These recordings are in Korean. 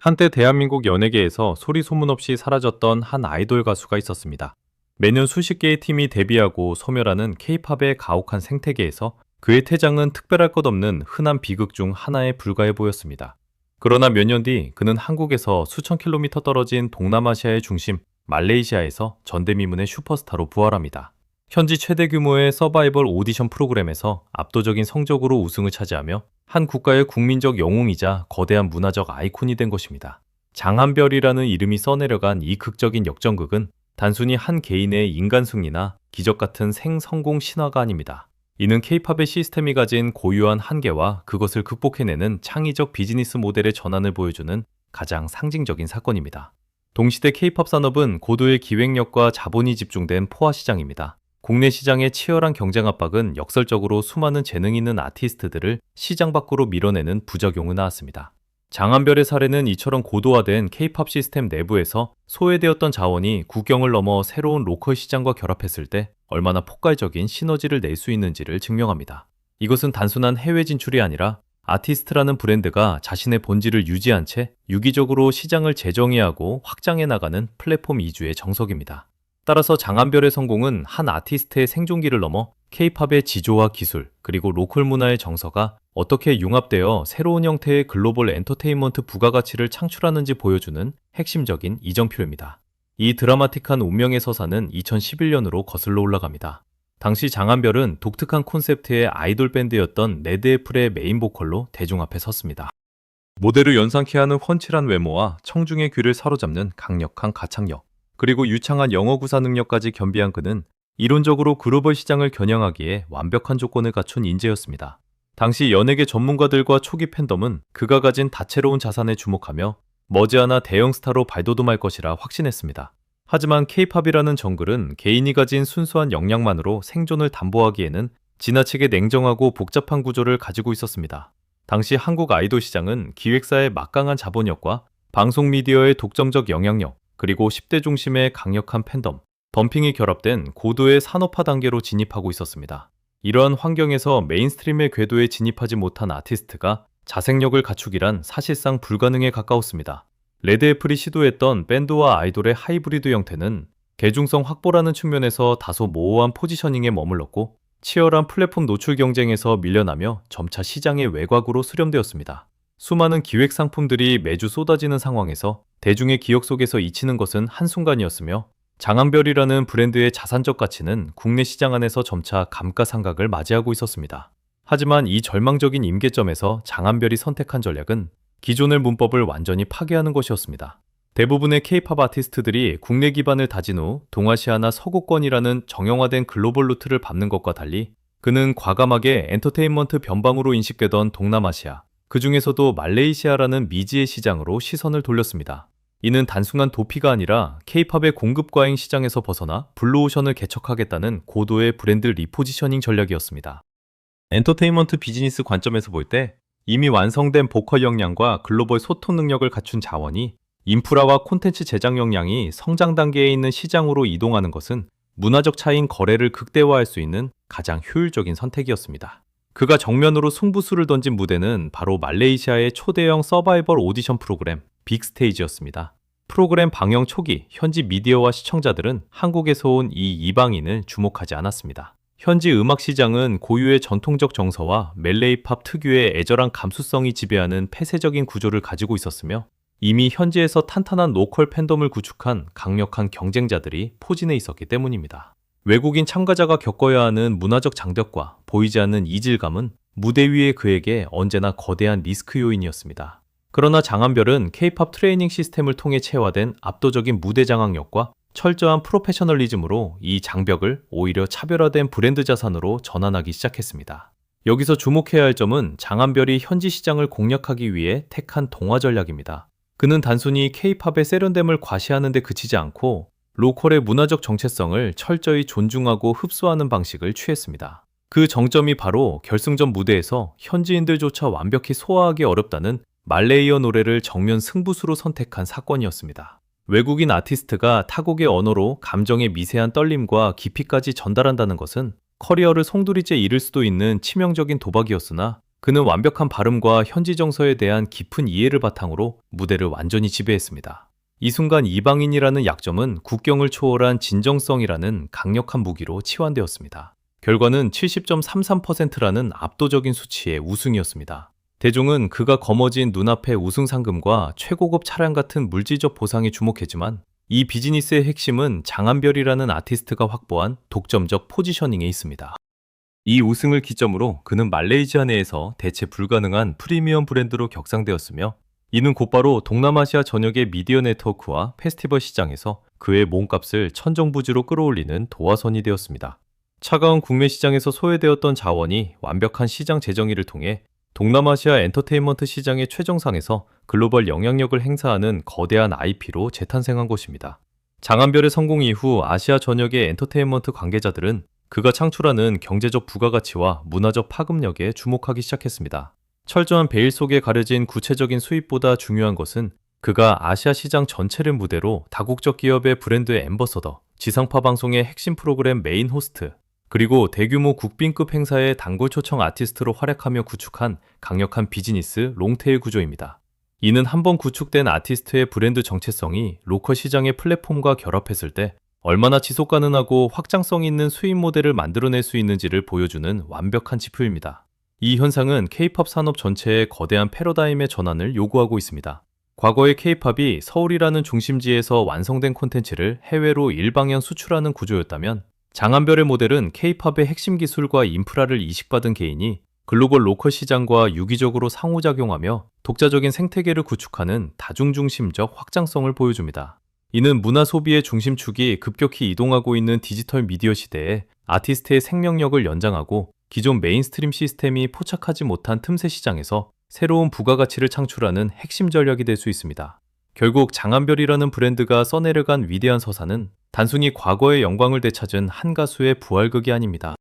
한때 대한민국 연예계에서 소리 소문 없이 사라졌던 한 아이돌 가수가 있었습니다. 매년 수십 개의 팀이 데뷔하고 소멸하는 K-팝의 가혹한 생태계에서 그의 퇴장은 특별할 것 없는 흔한 비극 중 하나에 불과해 보였습니다. 그러나 몇 년 뒤 그는 한국에서 수천 킬로미터 떨어진 동남아시아의 중심 말레이시아에서 전대미문의 슈퍼스타로 부활합니다. 현지 최대 규모의 서바이벌 오디션 프로그램에서 압도적인 성적으로 우승을 차지하며 한 국가의 국민적 영웅이자 거대한 문화적 아이콘이 된 것입니다. 장한별이라는 이름이 써내려간 이 극적인 역전극은 단순히 한 개인의 인간 승리나 기적 같은 생성공 신화가 아닙니다. 이는 K-팝의 시스템이 가진 고유한 한계와 그것을 극복해내는 창의적 비즈니스 모델의 전환을 보여주는 가장 상징적인 사건입니다. 동시대 K-팝 산업은 고도의 기획력과 자본이 집중된 포화 시장입니다. 국내 시장의 치열한 경쟁 압박은 역설적으로 수많은 재능 있는 아티스트들을 시장 밖으로 밀어내는 부작용을 낳았습니다. 장한별의 사례는 이처럼 고도화된 K-팝 시스템 내부에서 소외되었던 자원이 국경을 넘어 새로운 로컬 시장과 결합했을 때 얼마나 폭발적인 시너지를 낼 수 있는지를 증명합니다. 이것은 단순한 해외 진출이 아니라 아티스트라는 브랜드가 자신의 본질을 유지한 채 유기적으로 시장을 재정의하고 확장해 나가는 플랫폼 이주의 정석입니다. 따라서 장한별의 성공은 한 아티스트의 생존기를 넘어 K-팝의 지조와 기술, 그리고 로컬 문화의 정서가 어떻게 융합되어 새로운 형태의 글로벌 엔터테인먼트 부가가치를 창출하는지 보여주는 핵심적인 이정표입니다. 이 드라마틱한 운명의 서사는 2011년으로 거슬러 올라갑니다. 당시 장한별은 독특한 콘셉트의 아이돌 밴드였던 레드애플의 메인 보컬로 대중 앞에 섰습니다. 모델을 연상케 하는 훤칠한 외모와 청중의 귀를 사로잡는 강력한 가창력, 그리고 유창한 영어 구사 능력까지 겸비한 그는 이론적으로 글로벌 시장을 겨냥하기에 완벽한 조건을 갖춘 인재였습니다. 당시 연예계 전문가들과 초기 팬덤은 그가 가진 다채로운 자산에 주목하며 머지않아 대형 스타로 발돋움할 것이라 확신했습니다. 하지만 K-팝이라는 정글은 개인이 가진 순수한 역량만으로 생존을 담보하기에는 지나치게 냉정하고 복잡한 구조를 가지고 있었습니다. 당시 한국 아이돌 시장은 기획사의 막강한 자본력과 방송 미디어의 독점적 영향력, 그리고 10대 중심의 강력한 팬덤, 덤핑이 결합된 고도의 산업화 단계로 진입하고 있었습니다. 이러한 환경에서 메인스트림의 궤도에 진입하지 못한 아티스트가 자생력을 갖추기란 사실상 불가능에 가까웠습니다. 레드애플이 시도했던 밴드와 아이돌의 하이브리드 형태는 대중성 확보라는 측면에서 다소 모호한 포지셔닝에 머물렀고 치열한 플랫폼 노출 경쟁에서 밀려나며 점차 시장의 외곽으로 수렴되었습니다. 수많은 기획 상품들이 매주 쏟아지는 상황에서 대중의 기억 속에서 잊히는 것은 한순간이었으며 장한별이라는 브랜드의 자산적 가치는 국내 시장 안에서 점차 감가상각을 맞이하고 있었습니다. 하지만 이 절망적인 임계점에서 장한별이 선택한 전략은 기존의 문법을 완전히 파괴하는 것이었습니다. 대부분의 K-팝 아티스트들이 국내 기반을 다진 후 동아시아나 서구권이라는 정형화된 글로벌 루트를 밟는 것과 달리 그는 과감하게 엔터테인먼트 변방으로 인식되던 동남아시아, 그 중에서도 말레이시아라는 미지의 시장으로 시선을 돌렸습니다. 이는 단순한 도피가 아니라 K-팝의 공급 과잉 시장에서 벗어나 블루오션을 개척하겠다는 고도의 브랜드 리포지셔닝 전략이었습니다. 엔터테인먼트 비즈니스 관점에서 볼 때 이미 완성된 보컬 역량과 글로벌 소통 능력을 갖춘 자원이 인프라와 콘텐츠 제작 역량이 성장 단계에 있는 시장으로 이동하는 것은 문화적 차이인 거래를 극대화할 수 있는 가장 효율적인 선택이었습니다. 그가 정면으로 승부수를 던진 무대는 바로 말레이시아의 초대형 서바이벌 오디션 프로그램 빅스테이지였습니다. 프로그램 방영 초기 현지 미디어와 시청자들은 한국에서 온 이 이방인을 주목하지 않았습니다. 현지 음악 시장은 고유의 전통적 정서와 멜레이팝 특유의 애절한 감수성이 지배하는 폐쇄적인 구조를 가지고 있었으며 이미 현지에서 탄탄한 로컬 팬덤을 구축한 강력한 경쟁자들이 포진해 있었기 때문입니다. 외국인 참가자가 겪어야 하는 문화적 장벽과 보이지 않는 이질감은 무대 위의 그에게 언제나 거대한 리스크 요인이었습니다. 그러나 장한별은 K-팝 트레이닝 시스템을 통해 체화된 압도적인 무대 장악력과 철저한 프로페셔널리즘으로 이 장벽을 오히려 차별화된 브랜드 자산으로 전환하기 시작했습니다. 여기서 주목해야 할 점은 장한별이 현지 시장을 공략하기 위해 택한 동화 전략입니다. 그는 단순히 K-팝의 세련됨을 과시하는 데 그치지 않고 로컬의 문화적 정체성을 철저히 존중하고 흡수하는 방식을 취했습니다. 그 정점이 바로 결승전 무대에서 현지인들조차 완벽히 소화하기 어렵다는 말레이어 노래를 정면 승부수로 선택한 사건이었습니다. 외국인 아티스트가 타국의 언어로 감정의 미세한 떨림과 깊이까지 전달한다는 것은 커리어를 송두리째 잃을 수도 있는 치명적인 도박이었으나 그는 완벽한 발음과 현지 정서에 대한 깊은 이해를 바탕으로 무대를 완전히 지배했습니다. 이 순간 이방인이라는 약점은 국경을 초월한 진정성이라는 강력한 무기로 치환되었습니다. 결과는 70.33%라는 압도적인 수치의 우승이었습니다. 대중은 그가 거머쥔 눈앞의 우승 상금과 최고급 차량 같은 물질적 보상에 주목했지만 이 비즈니스의 핵심은 장한별이라는 아티스트가 확보한 독점적 포지셔닝에 있습니다. 이 우승을 기점으로 그는 말레이시아 내에서 대체 불가능한 프리미엄 브랜드로 격상되었으며 이는 곧바로 동남아시아 전역의 미디어 네트워크와 페스티벌 시장에서 그의 몸값을 천정부지로 끌어올리는 도화선이 되었습니다. 차가운 국내 시장에서 소외되었던 자원이 완벽한 시장 재정의를 통해 동남아시아 엔터테인먼트 시장의 최정상에서 글로벌 영향력을 행사하는 거대한 IP로 재탄생한 것입니다. 장한별의 성공 이후 아시아 전역의 엔터테인먼트 관계자들은 그가 창출하는 경제적 부가가치와 문화적 파급력에 주목하기 시작했습니다. 철저한 베일 속에 가려진 구체적인 수입보다 중요한 것은 그가 아시아 시장 전체를 무대로 다국적 기업의 브랜드의 앰버서더, 지상파 방송의 핵심 프로그램 메인 호스트, 그리고 대규모 국빈급 행사의 단골 초청 아티스트로 활약하며 구축한 강력한 비즈니스 롱테일 구조입니다. 이는 한번 구축된 아티스트의 브랜드 정체성이 로컬 시장의 플랫폼과 결합했을 때 얼마나 지속 가능하고 확장성 있는 수입 모델을 만들어낼 수 있는지를 보여주는 완벽한 지표입니다. 이 현상은 K-팝 산업 전체의 거대한 패러다임의 전환을 요구하고 있습니다. 과거의 K-팝이 서울이라는 중심지에서 완성된 콘텐츠를 해외로 일방향 수출하는 구조였다면 장한별의 모델은 K-팝의 핵심 기술과 인프라를 이식받은 개인이 글로벌 로컬 시장과 유기적으로 상호작용하며 독자적인 생태계를 구축하는 다중중심적 확장성을 보여줍니다. 이는 문화 소비의 중심축이 급격히 이동하고 있는 디지털 미디어 시대에 아티스트의 생명력을 연장하고 기존 메인스트림 시스템이 포착하지 못한 틈새 시장에서 새로운 부가가치를 창출하는 핵심 전략이 될 수 있습니다. 결국 장한별이라는 브랜드가 써내려간 위대한 서사는 단순히 과거의 영광을 되찾은 한 가수의 부활극이 아닙니다.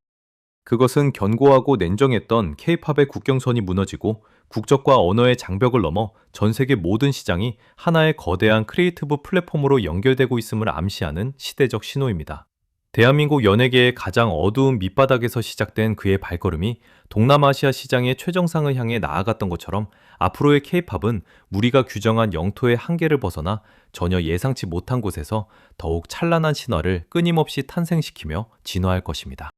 그것은 견고하고 냉정했던 K-팝의 국경선이 무너지고 국적과 언어의 장벽을 넘어 전 세계 모든 시장이 하나의 거대한 크리에이티브 플랫폼으로 연결되고 있음을 암시하는 시대적 신호입니다. 대한민국 연예계의 가장 어두운 밑바닥에서 시작된 그의 발걸음이 동남아시아 시장의 최정상을 향해 나아갔던 것처럼 앞으로의 K-팝은 우리가 규정한 영토의 한계를 벗어나 전혀 예상치 못한 곳에서 더욱 찬란한 신화를 끊임없이 탄생시키며 진화할 것입니다.